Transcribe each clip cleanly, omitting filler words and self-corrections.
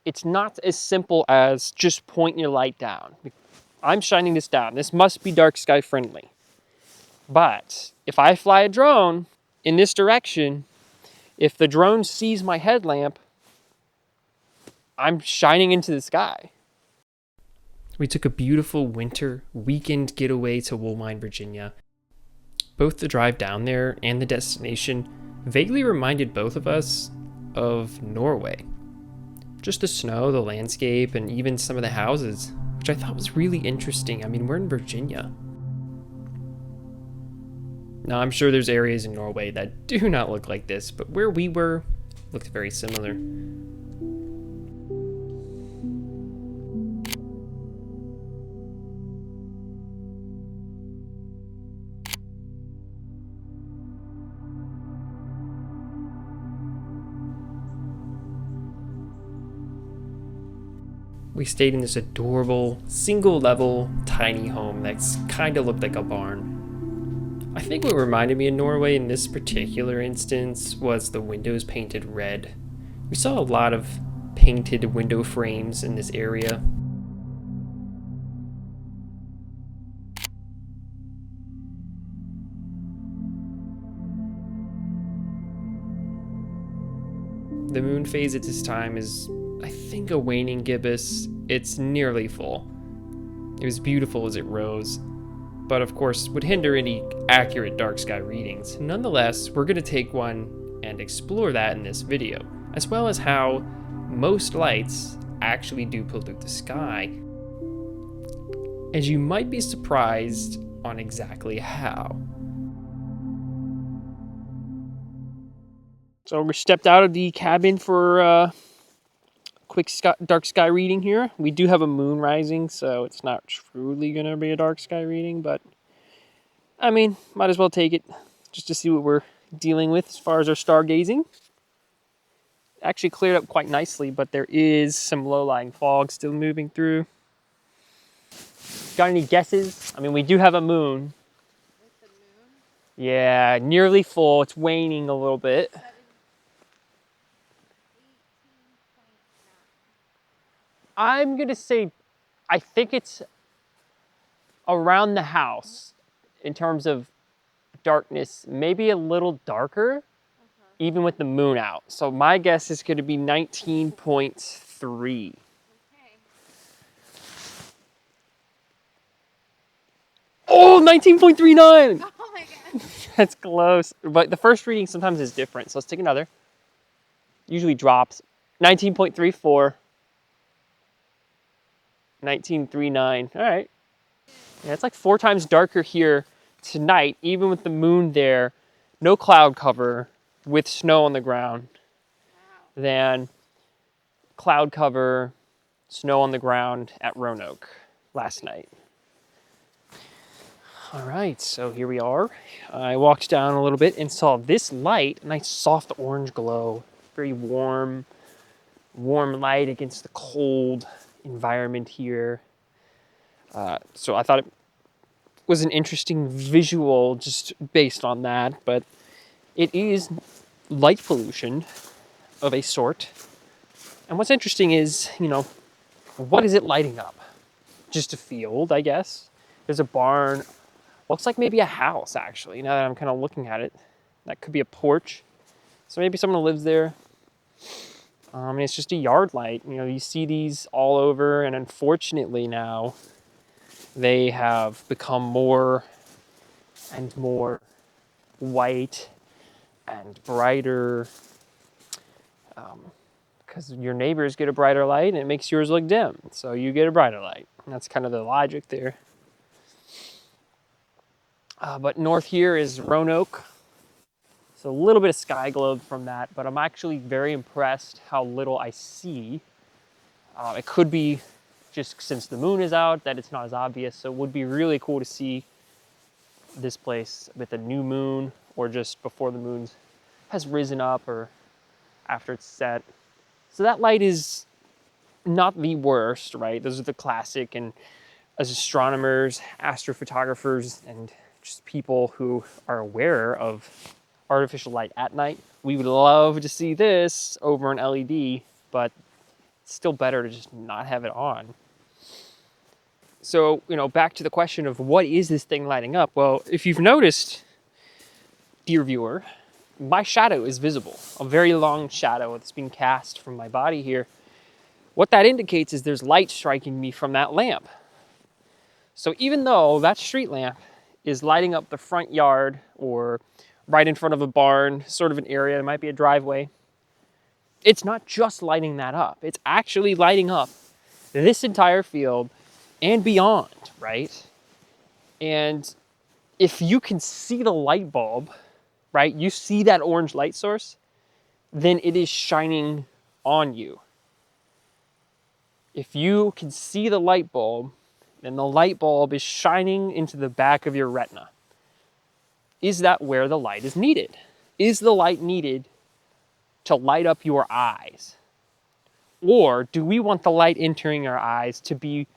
it's not as simple as just point your light down. I'm shining this down. This must be dark sky friendly. But if I fly a drone in this direction, if the drone sees my headlamp, I'm shining into the sky. We took a beautiful winter weekend getaway to Woolwine, Virginia. Both the drive down there and the destination vaguely reminded both of us of Norway. Just the snow, the landscape, and even some of the houses, which I thought was really interesting. I mean, we're in Virginia. Now, I'm sure there's areas in Norway that do not look like this, but where we were looked very similar. We stayed in this adorable, single-level, tiny home that's kind of looked like a barn. I think what reminded me of Norway in this particular instance was the windows painted red. We saw a lot of painted window frames in this area. The moon phase at this time is, I think, a waning gibbous. It's nearly full. It was beautiful as it rose, but of course would hinder any accurate dark sky readings. Nonetheless, we're going to take one and explore that in this video, as well as how most lights actually do pollute the sky. And you might be surprised on exactly how. So we stepped out of the cabin for quick dark sky reading here. We do have a moon rising, so it's not truly going to be a dark sky reading, but I mean, might as well take it just to see what we're dealing with as far as our stargazing. Actually cleared up quite nicely, but there is some low-lying fog still moving through. Got any guesses? I mean, we do have a moon. With the moon? Yeah, nearly full. It's waning a little bit. 18.9. I'm going to say, I think it's around the house in terms of darkness, maybe a little darker, even with the moon out. So my guess is going to be 19.3. Okay. Oh, 19.39! Oh my god. That's close. But the first reading sometimes is different. So let's take another. Usually drops. 19.34. 19.39. All right. Yeah, it's like 4 times darker here tonight, even with the moon there, no cloud cover, with snow on the ground, Wow. than cloud cover, snow on the ground at Roanoke last night. All right, so here we are. I walked down a little bit and saw this light, a nice soft orange glow, very warm light against the cold environment here. So I thought it was an interesting visual just based on that, but it is light pollution of a sort. And what's interesting is, what is it lighting up? Just a field, I guess. There's a barn. Looks like maybe a house, actually, now that I'm kind of looking at it. That could be a porch. So maybe someone lives there. And it's just a yard light. You see these all over, and unfortunately now, they have become more and more white and brighter, because your neighbors get a brighter light and it makes yours look dim. So you get a brighter light. And that's kind of the logic there. But north here is Roanoke. So a little bit of sky globe from that, but I'm actually very impressed how little I see. It could be just since the moon is out that it's not as obvious. So it would be really cool to see this place with a new moon, or just before the moon has risen up, or after it's set. So that light is not the worst, right? Those are the classic, and as astronomers, astrophotographers, and just people who are aware of artificial light at night, we would love to see this over an LED, but It's still better to just not have it on. So, back to the question of what is this thing lighting up? Well, if you've noticed, dear viewer, my shadow is visible, a very long shadow that's being cast from my body here. What that indicates is there's light striking me from that lamp. So even though that street lamp is lighting up the front yard or right in front of a barn, sort of an area, it might be a driveway, it's not just lighting that up. It's actually lighting up this entire field and beyond, right? And if you can see the light bulb, right, you see that orange light source, then it is shining on you. If you can see the light bulb, then the light bulb is shining into the back of your retina. Is that where the light is needed? Is the light needed to light up your eyes? Or do we want the light entering our eyes to be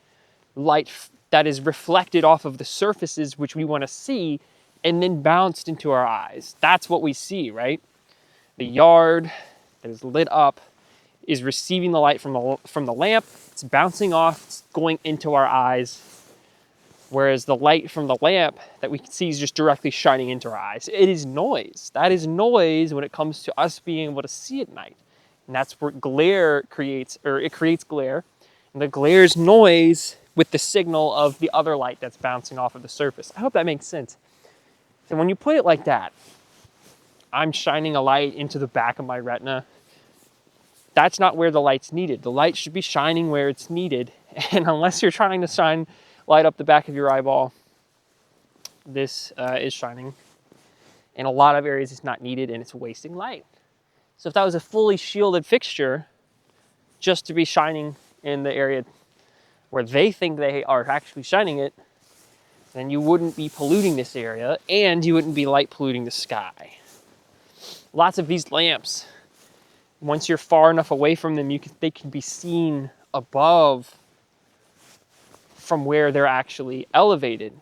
light that is reflected off of the surfaces which we want to see and then bounced into our eyes? That's what we see, right? The yard that is lit up is receiving the light from the lamp. It's bouncing off, it's going into our eyes. Whereas the light from the lamp that we can see is just directly shining into our eyes. It is noise. That is noise when it comes to us being able to see at night. And that's where glare creates, or it creates glare. And the glare is noise with the signal of the other light that's bouncing off of the surface. I hope that makes sense. So when you put it like that, I'm shining a light into the back of my retina. That's not where the light's needed. The light should be shining where it's needed. And unless you're trying to light up the back of your eyeball, this is shining. In a lot of areas, it's not needed and it's wasting light. So if that was a fully shielded fixture, just to be shining in the area where they think they are actually shining it, then you wouldn't be polluting this area and you wouldn't be light polluting the sky. Lots of these lamps, once you're far enough away from them, they can be seen above from where they're actually elevated.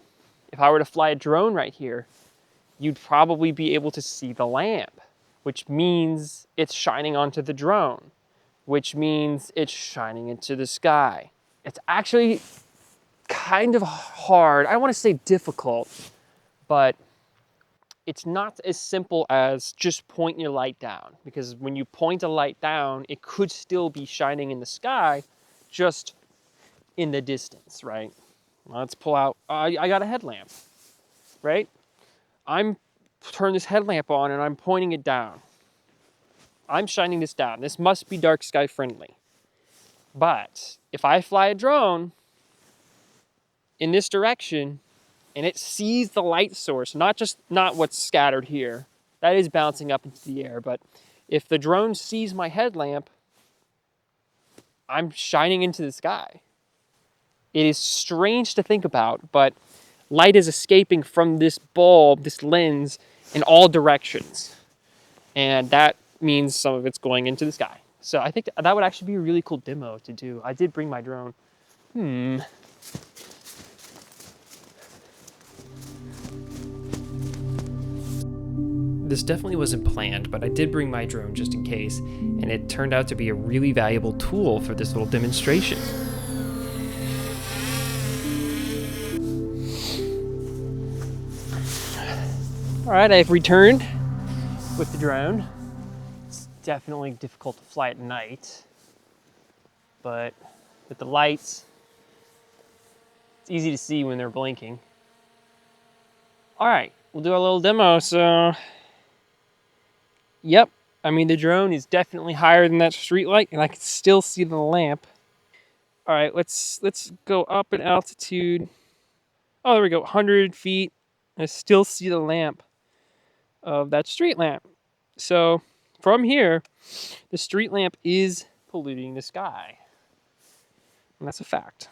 If I were to fly a drone right here, you'd probably be able to see the lamp, which means it's shining onto the drone, which means it's shining into the sky. It's actually kind of hard. I want to say difficult, but it's not as simple as just point your light down, because when you point a light down, it could still be shining in the sky, just in the distance, right? Let's pull out, I got a headlamp, right? I'm turn this headlamp on and I'm pointing it down. I'm shining this down. This must be dark sky friendly. But if I fly a drone in this direction and it sees the light source, not what's scattered here, that is bouncing up into the air, but if the drone sees my headlamp, I'm shining into the sky. It is strange to think about, but light is escaping from this bulb, this lens, in all directions. And that means some of it's going into the sky. So I think that would actually be a really cool demo to do. I did bring my drone. This definitely wasn't planned, but I did bring my drone just in case, and it turned out to be a really valuable tool for this little demonstration. All right, I've returned with the drone. It's definitely difficult to fly at night, but with the lights, it's easy to see when they're blinking. All right, we'll do a little demo. So, yep, I mean, the drone is definitely higher than that street light, and I can still see the lamp. All right, let's go up in altitude. Oh, there we go, 100 feet. I still see the lamp of that street lamp. So from here, the street lamp is polluting the sky. And that's a fact.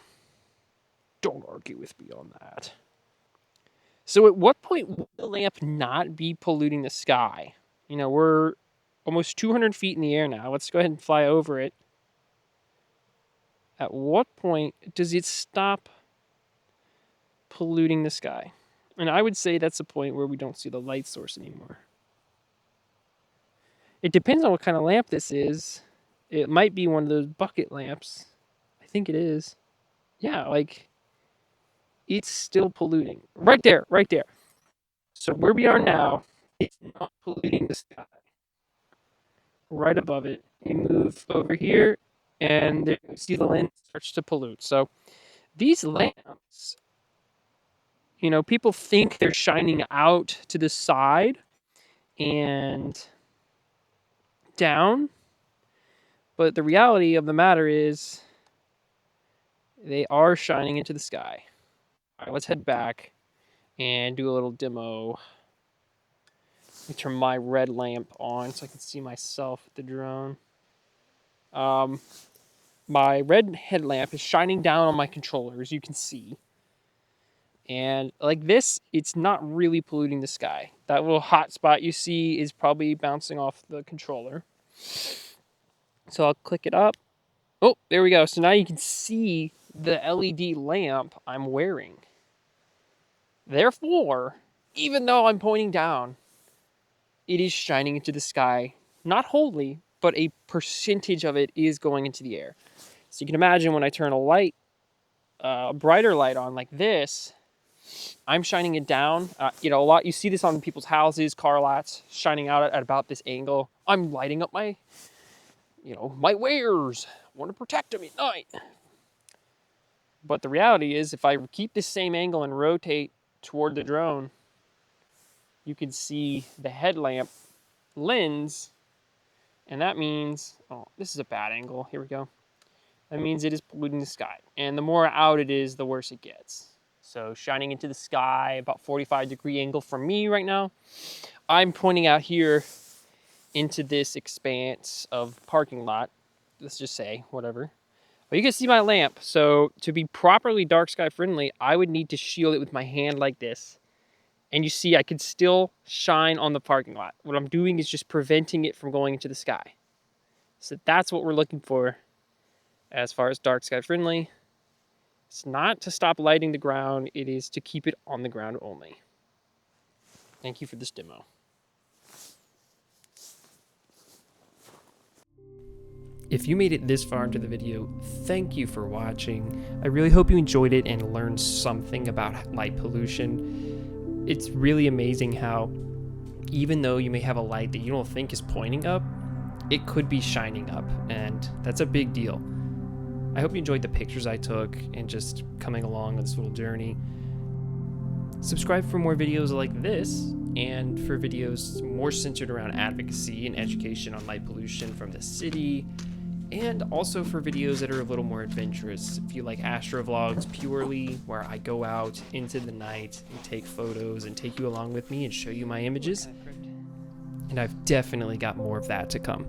Don't argue with me on that. So at what point would the lamp not be polluting the sky? We're almost 200 feet in the air now. Let's go ahead and fly over it. At what point does it stop polluting the sky? And I would say that's the point where we don't see the light source anymore. It depends on what kind of lamp this is. It might be one of those bucket lamps. I think it is. Yeah, like it's still polluting. Right there, right there. So where we are now, it's not polluting the sky. Right above it, you move over here, and there, you see the lens starts to pollute. So these lamps, people think they're shining out to the side and down, but the reality of the matter is they are shining into the sky. All right, let's head back and do a little demo. Let me turn my red lamp on so I can see myself with the drone. My red headlamp is shining down on my controller, as you can see. And like this, it's not really polluting the sky. That little hot spot you see is probably bouncing off the controller. So I'll click it up. Oh, there we go. So now you can see the LED lamp I'm wearing. Therefore, even though I'm pointing down, it is shining into the sky. Not wholly, but a percentage of it is going into the air. So you can imagine when I turn a light, a brighter light on like this, I'm shining it down. A lot, you see this on people's houses, car lots, shining out at about this angle. I'm lighting up my wares. I want to protect them at night. But the reality is, if I keep the same angle and rotate toward the drone, you can see the headlamp lens, and that means, oh, this is a bad angle. Here we go. That means it is polluting the sky. And the more out it is, the worse it gets. So shining into the sky, about 45-degree angle from me right now. I'm pointing out here into this expanse of parking lot. Let's just say, whatever. But you can see my lamp. So to be properly dark sky friendly, I would need to shield it with my hand like this. And you see I could still shine on the parking lot. What I'm doing is just preventing it from going into the sky. So that's what we're looking for as far as dark sky friendly. It's not to stop lighting the ground, it is to keep it on the ground only. Thank you for this demo. If you made it this far into the video, thank you for watching. I really hope you enjoyed it and learned something about light pollution. It's really amazing how, even though you may have a light that you don't think is pointing up, it could be shining up, and that's a big deal. I hope you enjoyed the pictures I took and just coming along on this little journey. Subscribe for more videos like this and for videos more centered around advocacy and education on light pollution from the city, and also for videos that are a little more adventurous. If you like astrovlogs purely, where I go out into the night and take photos and take you along with me and show you my images, and I've definitely got more of that to come.